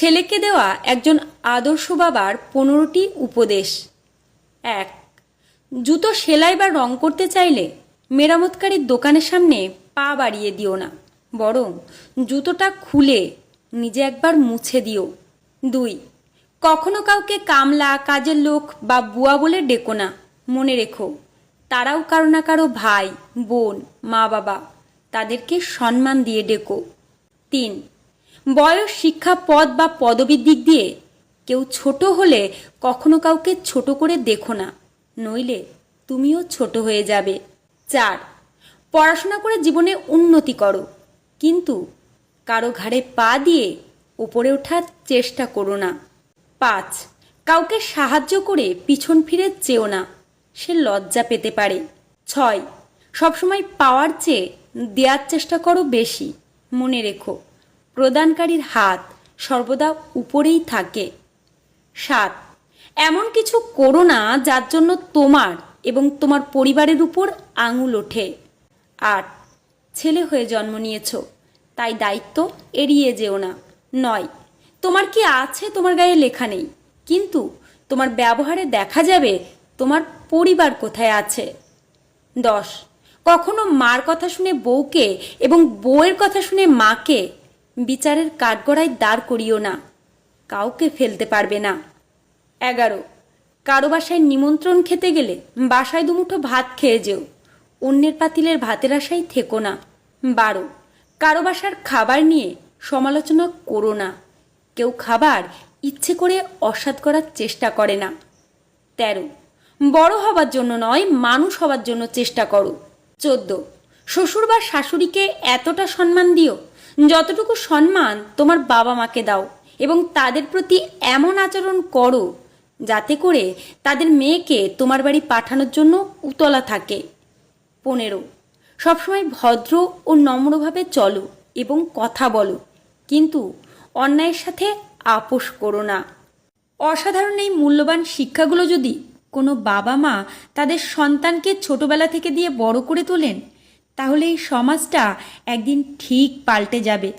ছেলেকে দেওয়া একজন আদর্শ বাবার 15টি উপদেশ। 1. জুতো সেলাই বা রং করতে চাইলে মেরামতকারীর দোকানের সামনে পা বাড়িয়ে দিও না, বরং জুতোটা খুলে নিজে একবার মুছে দিও। 2. কখনো কাউকে কামলা, কাজের লোক বা বুয়া বলে ডেকো না। মনে রেখো, তারাও কারো না কারো ভাই, বোন, মা বাবা, তাদেরকে সম্মান দিয়ে ডেকো। 3. বয়স, শিক্ষা, পদ বা পদবীর দিক দিয়ে কেউ ছোট হলে কখনো কাউকে ছোট করে দেখো না, নইলে তুমিও ছোট হয়ে যাবে। 4. পড়াশোনা করে জীবনে উন্নতি করো, কিন্তু কারো ঘাড়ে পা দিয়ে ওপরে ওঠার চেষ্টা করো না। 5. কাউকে সাহায্য করে পিছন ফিরে চেও না, সে লজ্জা পেতে পারে। 6. সবসময় পাওয়ার চেয়ে দেওয়ার চেষ্টা করো বেশি। মনে রেখো, প্রদানকারীর হাত সর্বদা উপরেই থাকে। 7. এমন কিছু করো না যার জন্য তোমার এবং তোমার পরিবারের উপর আঙুল ওঠে। 8. ছেলে হয়ে জন্ম নিয়েছ, তাই দায়িত্ব এড়িয়ে যেও না। 9. তোমার কি আছে তোমার গায়ে লেখা নেই, কিন্তু তোমার ব্যবহারে দেখা যাবে তোমার পরিবার কোথায় আছে। 10. কখনো মার কথা শুনে বউকে এবং বউয়ের কথা শুনে মাকে বিচারের কাঠগড়ায় দাঁড় করিও না, কাউকে ফেলতে পারবে না। 11. কারো বাসায় নিমন্ত্রণ খেতে গেলে বাসায় দুমুঠো ভাত খেয়ে যেও, অন্যের পাতিলের ভাতের আশায় থেকো না। 12. কারো বাসার খাবার নিয়ে সমালোচনা করো না, কেউ খাবার ইচ্ছে করে অস্বাদ করার চেষ্টা করে না। 13. বড় হবার জন্য নয়, মানুষ হবার জন্য চেষ্টা করো। 14. শ্বশুর বা শাশুড়িকে এতটা সম্মান দিও যতটুকু সম্মান তোমার বাবা মাকে দাও, এবং তাদের প্রতি এমন আচরণ করো যাতে করে তাদের মেয়েকে তোমার বাড়ি পাঠানোর জন্য উতলা থাকে। 15. সবসময় ভদ্র ও নম্রভাবে চলো এবং কথা বলো, কিন্তু অন্যায়ের সাথে আপোষ করো না। অসাধারণ এই মূল্যবান শিক্ষাগুলো যদি কোনো বাবা মা তাদের সন্তানকে ছোটবেলা থেকে দিয়ে বড় করে তোলেন, তাহলে এই সমাজটা একদিন ঠিক পাল্টে যাবে।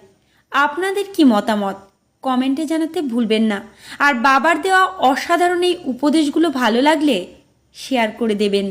আপনাদের কি মতামত কমেন্টে জানাতে ভুলবেন না। আর বাবার দেওয়া অসাধারণ এই উপদেশগুলো ভালো লাগলে শেয়ার করে দেবেন।